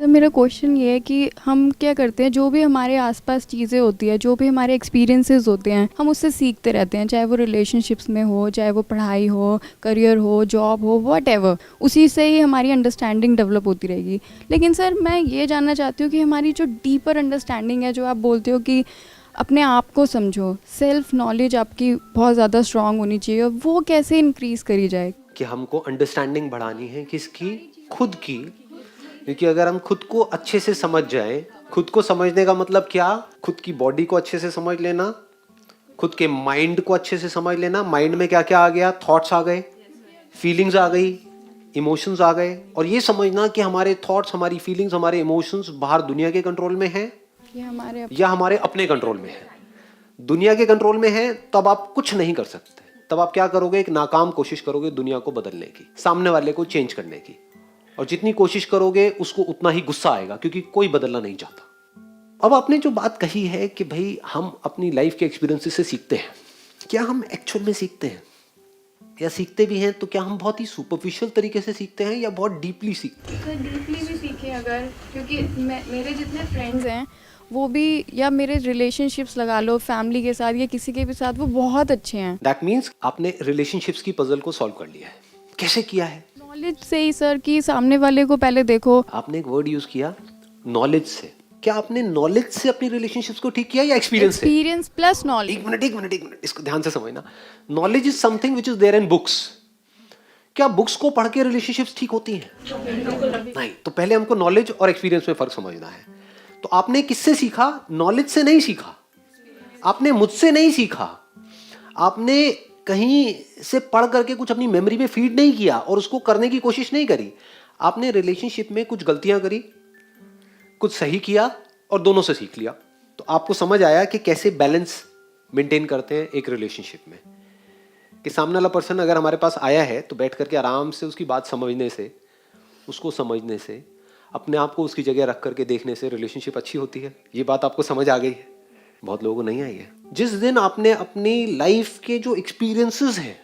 तो मेरा क्वेश्चन ये है कि हम क्या करते हैं, जो भी हमारे आसपास चीज़ें होती है, जो भी हमारे एक्सपीरियंसेस होते हैं, हम उससे सीखते रहते हैं, चाहे वो रिलेशनशिप्स में हो, चाहे वो पढ़ाई हो, करियर हो, जॉब हो, व्हाटएवर, उसी से ही हमारी अंडरस्टैंडिंग डेवलप होती रहेगी। लेकिन सर मैं ये जानना चाहती हूँ कि हमारी जो डीपर अंडरस्टैंडिंग है, जो आप बोलते हो कि अपने आप को समझो, सेल्फ नॉलेज आपकी बहुत ज़्यादा स्ट्रांग होनी चाहिए, वो कैसे इंक्रीज़ करी जाए? कि हमको अंडरस्टैंडिंग बढ़ानी है किसकी? खुद की। क्योंकि अगर हम खुद को अच्छे से समझ जाएं, खुद को समझने का मतलब क्या? खुद की बॉडी को अच्छे से समझ लेना, खुद के माइंड को अच्छे से समझ लेना। माइंड में क्या क्या आ गया? थॉट्स आ गए, फीलिंग्स आ गई, इमोशंस आ गए। और ये समझना कि हमारे थॉट्स, हमारी फीलिंग्स, हमारे इमोशंस बाहर दुनिया के कंट्रोल में है या हमारे अपने कंट्रोल में है। दुनिया के कंट्रोल में है तब आप कुछ नहीं कर सकते। तब आप क्या करोगे? एक नाकाम कोशिश करोगे दुनिया को बदलने की, सामने वाले को चेंज करने की। और जितनी कोशिश करोगे उसको उतना ही गुस्सा आएगा, क्योंकि कोई बदलना नहीं चाहता। अब आपने जो बात कही है कि भाई हम अपनी लाइफ के एक्सपीरियंसेस से सीखते हैं, क्या हम एक्चुअल में सीखते हैं? या सीखते भी हैं तो क्या हम बहुत ही सुपरफिशियल तरीके से सीखते हैं या बहुत डीपली सीखते हैं? सर डीपली भी सीखें अगर, क्योंकि मेरे जितने फ्रेंड्स हैं वो भी, या मेरे रिलेशनशिप्स लगा लो फैमिली के साथ या किसी के भी साथ, वो बहुत अच्छे हैं। दैट मीन्स आपने रिलेशनशिप्स की पजल को सॉल्व कर लिया है। कैसे किया है? नॉलेज से ही सर, कि सामने वाले को पहले देखो। आपने एक वर्ड यूज किया, नॉलेज से। क्या आपने नॉलेज से अपनी रिलेशनशिप्स को ठीक किया या एक्सपीरियंस से? Experience plus knowledge. एक मिनट, इसको ध्यान से समझना। Knowledge is something which is there in books. क्या बुक्स को पढ़ के रिलेशनशिप्स ठीक होती हैं? नहीं। तो पहले हमको नॉलेज और एक्सपीरियंस में फर्क समझना है। तो आपने किससे सीखा? नॉलेज से नहीं सीखा, आपने मुझसे नहीं सीखा, आपने कहीं से पढ़ करके कुछ अपनी मेमोरी में फीड नहीं किया और उसको करने की कोशिश नहीं करी। आपने रिलेशनशिप में कुछ गलतियां करी, कुछ सही किया और दोनों से सीख लिया। तो आपको समझ आया कि कैसे बैलेंस मेंटेन करते हैं एक रिलेशनशिप में। कि सामने वाला पर्सन अगर हमारे पास आया है तो बैठ करके आराम से उसकी बात समझने से, उसको समझने से, अपने आप को उसकी जगह रख करके देखने से रिलेशनशिप अच्छी होती है। ये बात आपको समझ आ गई है? बहुत लोगों को नहीं आई है। जिस दिन आपने अपनी लाइफ के जो एक्सपीरियंसेस हैं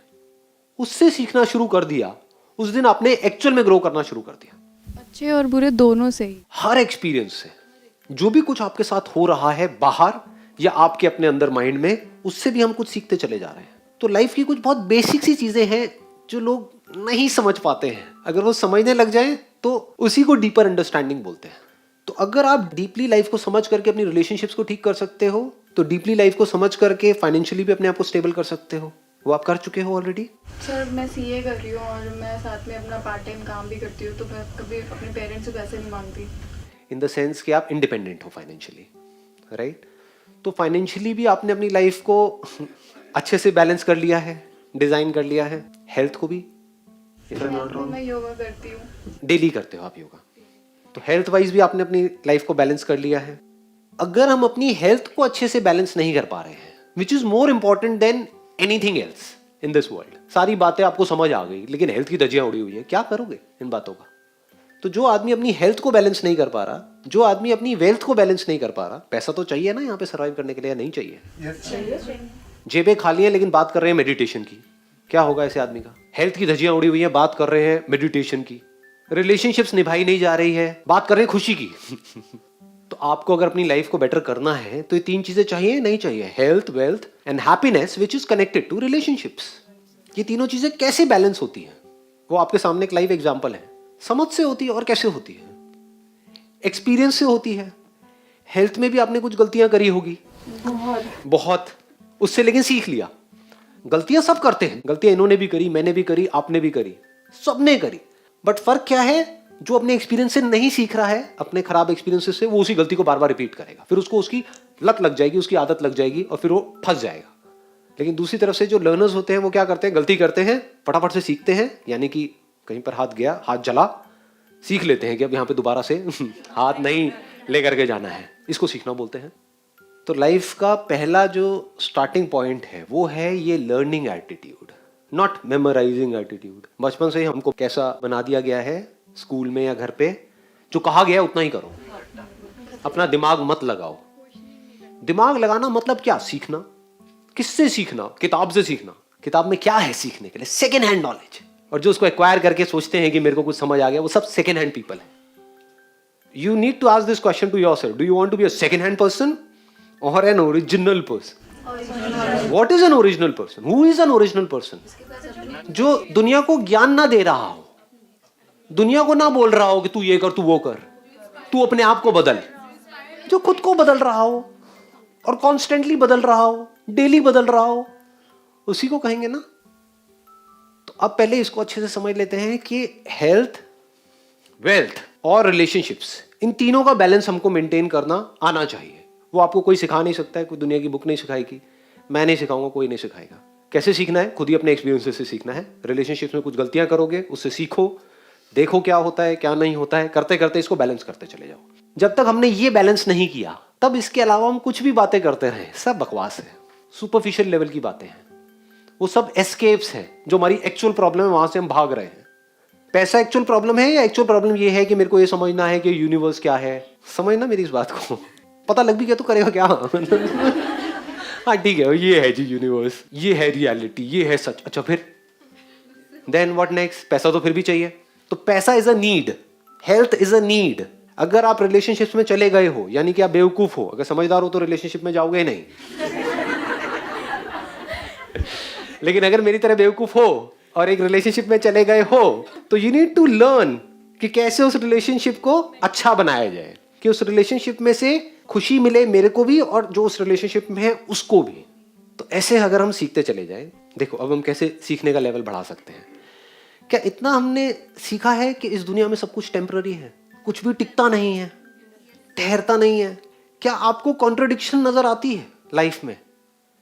उससे सीखना शुरू कर दिया, उस दिन आपने एक्चुअल में ग्रो करना शुरू कर दिया। अच्छे और बुरे दोनों से ही। हर एक्सपीरियंस से, जो भी कुछ आपके साथ हो रहा है बाहर या आपके अपने अंदर माइंड में, उससे भी हम कुछ सीखते चले जा रहे हैं। तो लाइफ की कुछ बहुत बेसिक सी चीजें हैं जो लोग नहीं समझ पाते हैं। अगर वो समझने लग जाए तो उसी को डीपर अंडरस्टैंडिंग बोलते हैं। तो अगर आप डीपली लाइफ को समझ करके अपनी रिलेशनशिप्स को ठीक कर सकते हो, तो डीपली लाइफ को समझ करके फाइनेंशियली भी अपने आप को स्टेबल कर सकते हो। वो आप कर चुके हो ऑलरेडी। सर मैं सीए कर रही हूँ और मैं साथ में अपना पार्ट टाइम काम भी करती हूँ, तो मैं कभी अपने पेरेंट्स से पैसे नहीं मांगती। इन द सेंस कि आप इंडिपेंडेंट हो फाइनेंशियली, राइट? तो फाइनेंशियली भी आपने अपनी लाइफ को अच्छे से बैलेंस कर लिया है, डिजाइन कर लिया है। हेल्थ को भी, मैं योगा करती हूँ। डेली करते हो आप योगा, तो हेल्थ वाइज भी आपने अपनी लाइफ को बैलेंस कर लिया है। अगर हम अपनी हेल्थ को अच्छे से बैलेंस नहीं कर पा रहे हैं, which is more important than anything else in this world. सारी बातें आपको समझ आ गई लेकिन हेल्थ की धज्जियां उड़ी हुई है, क्या करोगे इन बातों का? तो जो आदमी अपनी हेल्थ को बैलेंस नहीं कर पा रहा, जो आदमी अपनी वेल्थ को बैलेंस नहीं कर पा रहा, पैसा तो चाहिए ना यहाँ पे सर्वाइव करने के लिए, या नहीं चाहिए? जेबें खाली हैं लेकिन बात कर रहे हैं मेडिटेशन की, क्या होगा ऐसे आदमी का? हेल्थ की धज्जियां उड़ी हुई है, बात कर रहे हैं मेडिटेशन की। रिलेशनशिप्स निभाई नहीं जा रही है, बात कर रहे हैं खुशी की। तो आपको अगर अपनी लाइफ को बेटर करना है तो ये तीन चीजें चाहिए, नहीं चाहिए? Health, wealth and happiness which is connected to relationships. ये तीनों चीजें कैसे बैलेंस होती हैं, वो आपके सामने एक लाइव एग्जाम्पल है। समझ से होती है। और कैसे होती है? एक्सपीरियंस से होती है। हेल्थ में भी आपने कुछ गलतियां करी होगी, बहुत, उससे लेकिन सीख लिया। गलतियां सब करते हैं, गलतियां इन्होंने भी करी, मैंने भी करी, आपने भी करी, सबने करी। बट फर्क क्या है? जो अपने एक्सपीरियंस से नहीं सीख रहा है, अपने खराब एक्सपीरियंसेस से, वो उसी गलती को बार बार रिपीट करेगा। फिर उसको उसकी लत लग जाएगी, उसकी आदत लग जाएगी और फिर वो फंस जाएगा। लेकिन दूसरी तरफ से जो लर्नर्स होते हैं वो क्या करते हैं? गलती करते हैं, फटाफट से सीखते हैं। यानी कि कहीं पर हाथ गया, हाथ जला, सीख लेते हैं कि अब यहाँ पे दोबारा से हाथ नहीं लेकर के जाना है। इसको सीखना बोलते हैं। तो लाइफ का पहला जो स्टार्टिंग पॉइंट है वो है ये learning attitude, not memorising attitude. बचपन से ही हमको कैसा बना दिया गया है स्कूल में या घर पे, जो कहा गया है उतना ही करो, अपना दिमाग मत लगाओ। दिमाग लगाना मतलब क्या? सीखना। किससे सीखना? किताब से सीखना। किताब में क्या है सीखने के लिए? Second hand knowledge. और जो उसको एक्वायर करके सोचते हैं कि मेरे को कुछ समझ आ गया, वो सब सेकेंड हैंड पीपल है। you need to ask this question to yourself. Do you want to be a second-hand person or an original person? What is an original person? Who is an original person? जो दुनिया को ज्ञान ना दे रहा हो, दुनिया को ना बोल रहा हो कि तू ये कर, तू वो कर, तू अपने आप को बदल, जो खुद को बदल रहा हो और कॉन्स्टेंटली बदल रहा हो, डेली बदल रहा हो, उसी को कहेंगे ना. तो अब पहले इसको अच्छे से समझ लेते हैं कि हेल्थ, वेल्थ और रिलेशनशिप्स, इन तीनों का बैलेंस हमको मेंटेन करना आना चाहिए. वो आपको कोई सिखा नहीं सकता है, कोई दुनिया की बुक नहीं सिखाएगी, मैं नहीं सिखाऊंगा, कोई नहीं सिखाएगा. कैसे सीखना है? खुद ही अपने एक्सपीरियंसेस से सीखना है. रिलेशनशिप्स में कुछ गलतियां करोगे, उससे सीखो, देखो क्या होता है क्या नहीं होता है, करते करते इसको बैलेंस करते चले जाओ. जब तक हमने ये बैलेंस नहीं किया, तब इसके अलावा हम कुछ भी बातें करते रहे, सब बकवास है, सुपरफिशियल लेवल की बातें हैं. वो सब एस्केप्स हैं. जो हमारी एक्चुअल प्रॉब्लम है वहां से हम भाग रहे हैं. पैसा एक्चुअल प्रॉब्लम है या एक्चुअल प्रॉब्लम ये है कि मेरे को ये समझना है कि यूनिवर्स क्या है? समझना मेरी इस बात को. पता लग भी गया तो करेगा क्या? हाँ ठीक है, ये है जी यूनिवर्स, ये है रियलिटी, ये है सच. अच्छा फिर देन व्हाट नेक्स्ट? पैसा तो फिर भी चाहिए. तो पैसा is a need, health is a need. अगर आप रिलेशनशिप्स में चले गए हो, यानी कि आप बेवकूफ हो. अगर समझदार हो तो रिलेशनशिप में जाओगे ही नहीं. लेकिन अगर मेरी तरह बेवकूफ हो और एक रिलेशनशिप में चले गए हो, तो यू नीड टू लर्न कि कैसे उस रिलेशनशिप को अच्छा बनाया जाए, कि उस रिलेशनशिप में से खुशी मिले मेरे को भी और जो उस रिलेशनशिप में है उसको भी. तो ऐसे अगर हम सीखते चले जाएं, देखो अब हम कैसे सीखने का लेवल बढ़ा सकते हैं. क्या इतना हमने सीखा है कि इस दुनिया में सब कुछ टेम्पररी है, कुछ भी टिकता नहीं है, ठहरता नहीं है? क्या आपको कॉन्ट्रडिक्शन नजर आती है लाइफ में?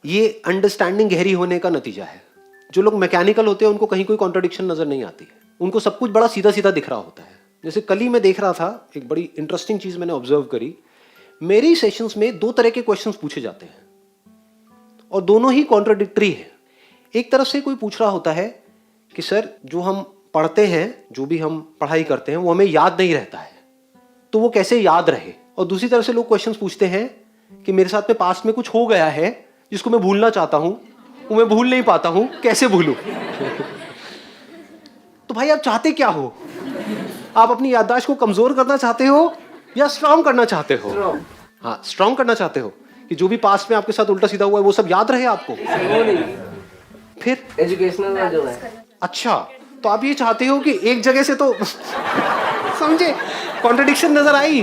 ये अंडरस्टैंडिंग गहरी होने का नतीजा है. जो लोग मैकेनिकल होते हैं उनको कहीं कोई कॉन्ट्रडिक्शन नजर नहीं आती है, उनको सब कुछ बड़ा सीधा सीधा दिख रहा होता है. जैसे कल ही मैं देख रहा था, एक बड़ी इंटरेस्टिंग चीज मैंने ऑब्जर्व करी. मेरी सेशंस में 2 तरह के क्वेश्चंस पूछे जाते हैं और दोनों ही कॉन्ट्रडिक्टरी है. एक तरफ से कोई पूछ रहा होता है कि सर जो हम पढ़ते हैं, जो भी हम पढ़ाई करते हैं वो हमें याद नहीं रहता है, तो वो कैसे याद रहे. और दूसरी तरफ से लोग क्वेश्चंस पूछते हैं कि मेरे साथ में पास्ट में कुछ हो गया है जिसको मैं भूलना चाहता हूं, वो मैं भूल नहीं पाता हूं, कैसे भूलूं? तो भाई आप चाहते क्या हो? आप अपनी याददाश्त को कमजोर करना चाहते हो या स्ट्रांग करना चाहते हो? हाँ, स्ट्रांग करना चाहते हो कि जो भी पास्ट में आपके साथ उल्टा सीधा हुआ है वो सब याद रहे आपको. फिर एजुकेशनल जो है. अच्छा, तो आप ये चाहते हो कि एक जगह से तो समझे कॉन्ट्रडिक्शन नजर आई.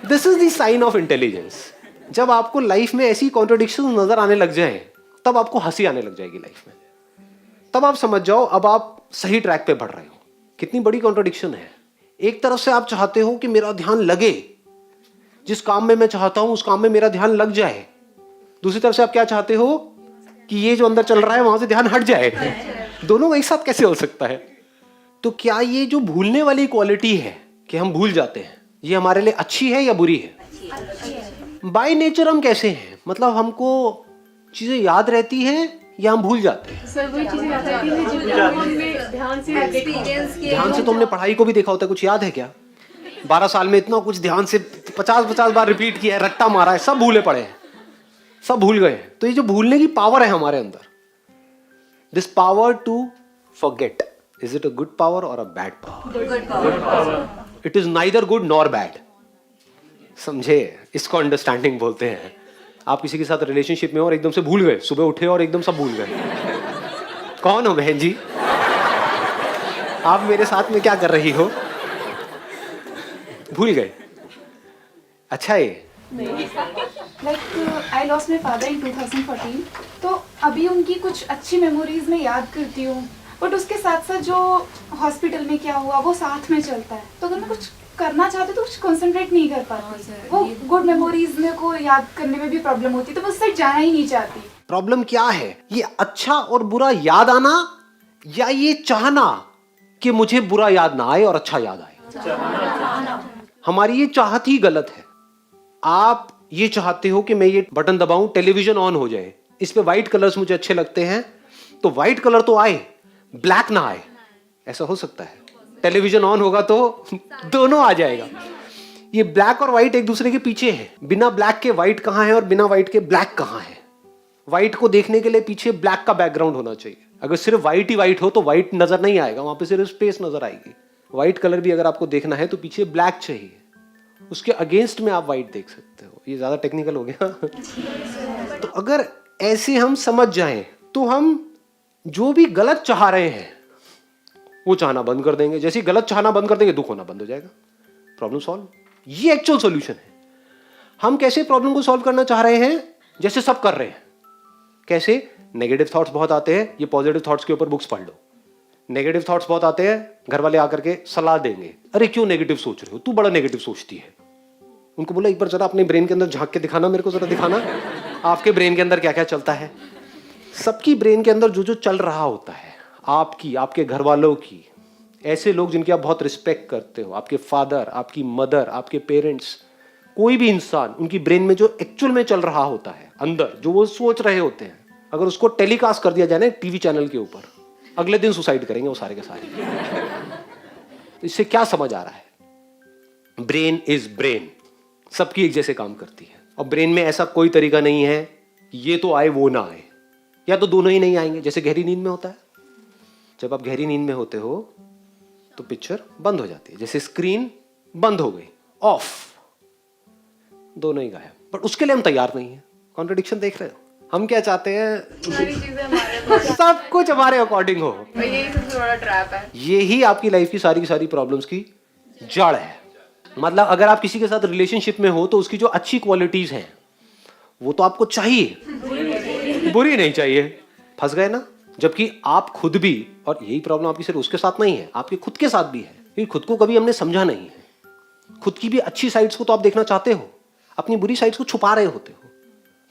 This is the sign of intelligence. जब आपको लाइफ में ऐसी कॉन्ट्रडिक्शन नजर आने लग जाए, तब आपको हंसी आने लग जाएगी लाइफ में. तब आप समझ जाओ अब आप सही ट्रैक पे बढ़ रहे हो. कितनी बड़ी कॉन्ट्रडिक्शन है. एक तरफ से आप चाहते हो कि मेरा ध्यान लगे, जिस काम में मैं चाहता हूं उस काम में मेरा ध्यान लग जाए. दूसरी तरफ से आप क्या चाहते हो कि ये जो अंदर चल रहा है वहां से ध्यान हट जाए. दोनों एक साथ कैसे हो सकता है? तो क्या ये जो भूलने वाली क्वालिटी है कि हम भूल जाते हैं, ये हमारे लिए अच्छी है या बुरी है? बाय नेचर हम कैसे हैं? मतलब हमको चीजें याद रहती हैं या हम भूल जाते हैं? सर वही चीजें याद रहती हैं जो हमने ध्यान से ध्यान से तो हमने पढ़ाई को भी देखा होता है. कुछ याद है क्या? 12 साल में इतना कुछ ध्यान से 50-50 बार रिपीट किया है, रट्टा मारा है, सब भूले पड़े हैं, सब भूल गए. तो ये जो भूलने की पावर है हमारे अंदर, this power to forget, is it a good power और a bad power? It is neither good nor bad. समझे? इसको अंडरस्टैंडिंग बोलते हैं. आप किसी के साथ रिलेशनशिप में हो और एकदम से भूल गए, सुबह उठे और एकदम सब भूल गए. कौन हो बहन जी? आप मेरे साथ में क्या कर रही हो? भूल गए. अच्छा है. I lost my father in 2014. तो अभी उनकी कुछ अच्छी मेमोरीज में याद करती हूँ, बट उसके साथ साथ जो हॉस्पिटल में क्या हुआ वो साथ में चलता है. तो अगर मैं कुछ करना चाहती तो कुछ कंसंट्रेट नहीं कर पाती. वो गुड मेमोरीज में को याद करने में भी प्रॉब्लम होती, तो मैं उससे जाना ही नहीं चाहती. प्रॉब्लम क्या है? ये अच्छा और बुरा याद आना या ये चाहना कि मुझे बुरा याद ना आए और अच्छा याद आए? हमारी ये चाहत ही गलत है. आप ये चाहते हो कि मैं ये बटन दबाऊं, टेलीविजन ऑन हो जाए, इस पे व्हाइट कलर्स मुझे अच्छे लगते हैं, तो व्हाइट कलर तो आए, ब्लैक ना आए. ऐसा हो सकता है? टेलीविजन ऑन होगा तो दोनों आ जाएगा. ये ब्लैक और व्हाइट एक दूसरे के पीछे है. बिना ब्लैक के व्हाइट कहां है और बिना व्हाइट के ब्लैक कहां है? व्हाइट को देखने के लिए पीछे ब्लैक का बैकग्राउंड होना चाहिए. अगर सिर्फ व्हाइट ही व्हाइट हो तो व्हाइट नजर नहीं आएगा, वहां पे सिर्फ स्पेस नजर आएगी. व्हाइट कलर भी अगर आपको देखना है तो पीछे ब्लैक चाहिए. उसके अगेंस्ट में आप वाइट देख सकते हो। ये ज्यादा टेक्निकल हो गया। तो अगर ऐसे हम समझ जाएं तो हम जो भी गलत चाह रहे हैं वो चाहना बंद कर देंगे। जैसे ही गलत चाहना बंद कर देंगे दुख होना बंद हो जाएगा, प्रॉब्लम सॉल्व। ये एक्चुअल सॉल्यूशन है। हम कैसे प्रॉब्लम को सॉल्व करना चाह रहे हैं, जैसे सब कर रहे हैं। कैसे? नेगेटिव थॉट्स बहुत आते हैं, ये पॉजिटिव थॉट्स के ऊपर बुक्स पढ़ लो। नेगेटिव थॉट्स बहुत आते हैं, घर वाले आकर के सलाह देंगे, अरे क्यों नेगेटिव सोच रहे हो, तू बड़ा नेगेटिव सोचती है। उनको बोला एक बार जरा अपने ब्रेन के अंदर झांक के दिखाना, मेरे को जरा दिखाना आपके ब्रेन के अंदर क्या क्या चलता है। सबकी ब्रेन के अंदर जो जो चल रहा होता है, आपकी, आपके घर वालों की, ऐसे लोग जिनकी आप बहुत रिस्पेक्ट करते हो, आपके फादर, आपकी मदर, आपके पेरेंट्स, कोई भी इंसान, उनकी ब्रेन में जो एक्चुअल में चल रहा होता है अंदर, जो वो सोच रहे होते हैं, अगर उसको टेलीकास्ट कर दिया जाए ना टीवी चैनल के ऊपर, अगले दिन सुसाइड करेंगे वो सारे के सारे। इससे क्या समझ आ रहा है? ब्रेन इज ब्रेन, सबकी एक जैसे काम करती है। और ब्रेन में ऐसा कोई तरीका नहीं है ये तो आए वो ना आए, या तो दोनों ही नहीं आएंगे। जैसे गहरी नींद में होता है, जब आप गहरी नींद में होते हो तो पिक्चर बंद हो जाती है। जैसे स्क्रीन बंद हो गई, ऑफ, दोनों ही गायब। पर उसके लिए हम तैयार नहीं है। कॉन्ट्रडिक्शन देख रहे हो? हम क्या चाहते हैं, सारी चीजें हमारे सब कुछ हमारे अकॉर्डिंग हो। यही सबसे बड़ा ट्रैप है। यही आपकी लाइफ की सारी प्रॉब्लम्स की जड़ है। मतलब अगर आप किसी के साथ रिलेशनशिप में हो तो उसकी जो अच्छी क्वालिटीज हैं वो तो आपको चाहिए, बुरी नहीं चाहिए। फंस गए ना? जबकि आप खुद भी, और यही प्रॉब्लम आपकी सिर्फ उसके साथ नहीं है, आपके खुद के साथ भी है, क्योंकि खुद को कभी हमने समझा नहीं है। खुद की भी अच्छी साइड्स को तो आप देखना चाहते हो, अपनी बुरी साइड्स को छुपा रहे होते हो।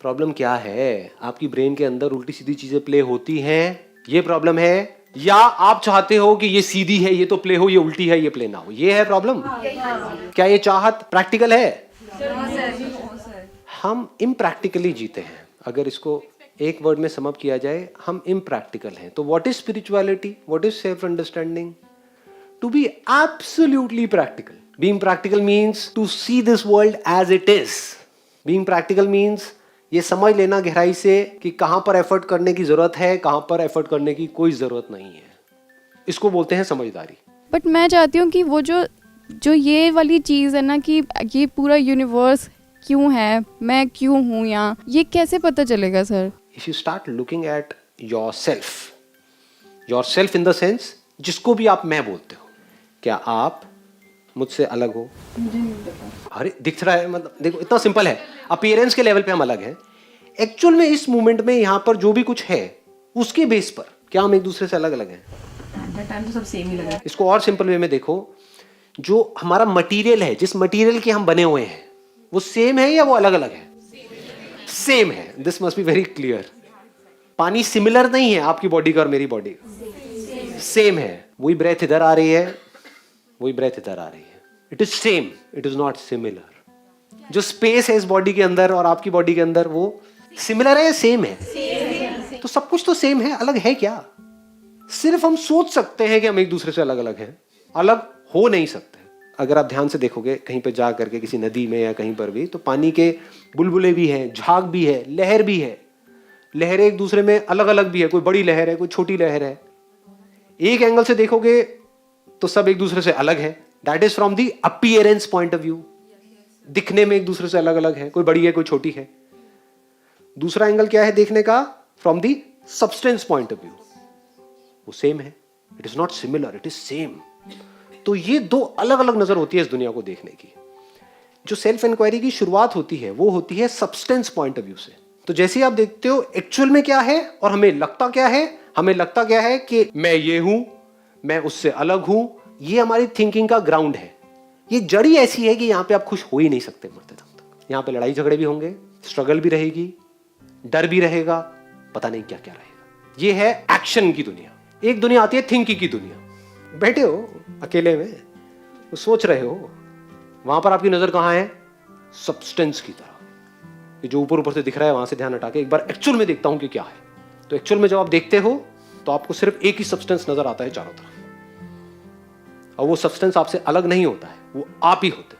प्रॉब्लम क्या है? आपकी ब्रेन के अंदर उल्टी सीधी चीजें प्ले होती हैं, ये प्रॉब्लम है। या आप चाहते हो कि ये सीधी है ये तो प्ले हो, ये उल्टी है ये प्ले ना हो, ये है प्रॉब्लम। क्या ये चाहत प्रैक्टिकल है? हम इम्प्रैक्टिकली जीते हैं। अगर इसको एक वर्ड में समअप किया जाए, हम इम्प्रैक्टिकल हैं। तो what is spirituality, what is self understanding? To be absolutely practical. Being practical means to see this world as it is. Being practical means ये समझ लेना गहराई से कि कहां पर एफर्ट करने की जरूरत है, कहां पर एफर्ट करने की कोई जरूरत नहीं है। इसको बोलते हैं समझदारी। बट मैं चाहती हूँ कि वो जो ये वाली चीज़ है ना, कि ये पूरा यूनिवर्स क्यों है, मैं क्यों हूँ यहाँ, ये कैसे पता चलेगा sir? If you start looking at yourself in the sense, जिसको भी आप मैं बोलते हो, क्या आप मुझसे अलग हो? अरे दिख रहा है, मतलब देखो इतना सिंपल है। अपीयरेंस के लेवल पे हम अलग हैं, एक्चुअल में इस मोमेंट में यहाँ पर जो भी कुछ है उसके बेस पर क्या हम एक दूसरे से अलग अलग हैं? टाइम तो सब सेम ही लगा। इसको और सिंपल वे में देखो, जो हमारा मटेरियल है, जिस मटेरियल के हम बने हुए हैं, वो सेम है या वो अलग अलग है? सेम है। This must be very clear. पानी सिमिलर नहीं है आपकी बॉडी का और मेरी बॉडी का, सेम है। वही ब्रेथ इधर आ रही है, वही ब्रेथ इधर आ रही है। It is same, it is not similar. जो स्पेस है इस बॉडी के अंदर और आपकी बॉडी के अंदर, वो सिमिलर है या सेम है? तो सब कुछ तो सेम है, अलग है क्या? सिर्फ हम सोच सकते हैं कि हम एक दूसरे से अलग अलग हैं, अलग हो नहीं सकते। अगर आप ध्यान से देखोगे कहीं पे जा करके किसी नदी में या कहीं पर भी, तो पानी के बुलबुले भी हैं, झाग भी है, लहर भी है। लहरें एक दूसरे में अलग अलग भी है, कोई बड़ी लहर है, कोई छोटी लहर है। एक एंगल से देखोगे तो सब एक दूसरे से अलग है। That is from the appearance point of view. दिखने में एक दूसरे से अलग अलग है, कोई बड़ी है कोई छोटी है। दूसरा एंगल क्या है देखने का? From the substance point of view, वो सेम है। It is not similar, it is same. तो ये दो अलग अलग नजर होती है इस दुनिया को देखने की। जो सेल्फ इंक्वायरी की शुरुआत होती है वो होती है सब्सटेंस पॉइंट ऑफ व्यू से। तो जैसे ही आप देखते हो एक्चुअल में क्या है और हमें लगता क्या है, हमें लगता क्या है कि मैं ये हूं, मैं उससे अलग हूं, ये हमारी थिंकिंग का ग्राउंड है। ये जड़ी ऐसी है कि यहां पे आप खुश हो ही नहीं सकते मरते दम तक। यहां पे लड़ाई झगड़े भी होंगे, स्ट्रगल भी रहेगी, डर भी रहेगा, पता नहीं क्या क्या रहेगा। ये है एक्शन की दुनिया। एक दुनिया आती है थिंकिंग की दुनिया। बैठे हो अकेले में, वो सोच रहे हो, वहां पर आपकी नजर कहां है? सब्सटेंस की तरह। ये जो ऊपर ऊपर से दिख रहा है वहां से ध्यान हटा के एक बार एक्चुअल में देखता हूं कि क्या है। तो एक्चुअल में जब आप देखते हो तो आपको सिर्फ एक ही सब्सटेंस नजर आता है चारों तरफ, और वो सब्सटेंस आपसे अलग नहीं होता है, वो आप ही होते हैं।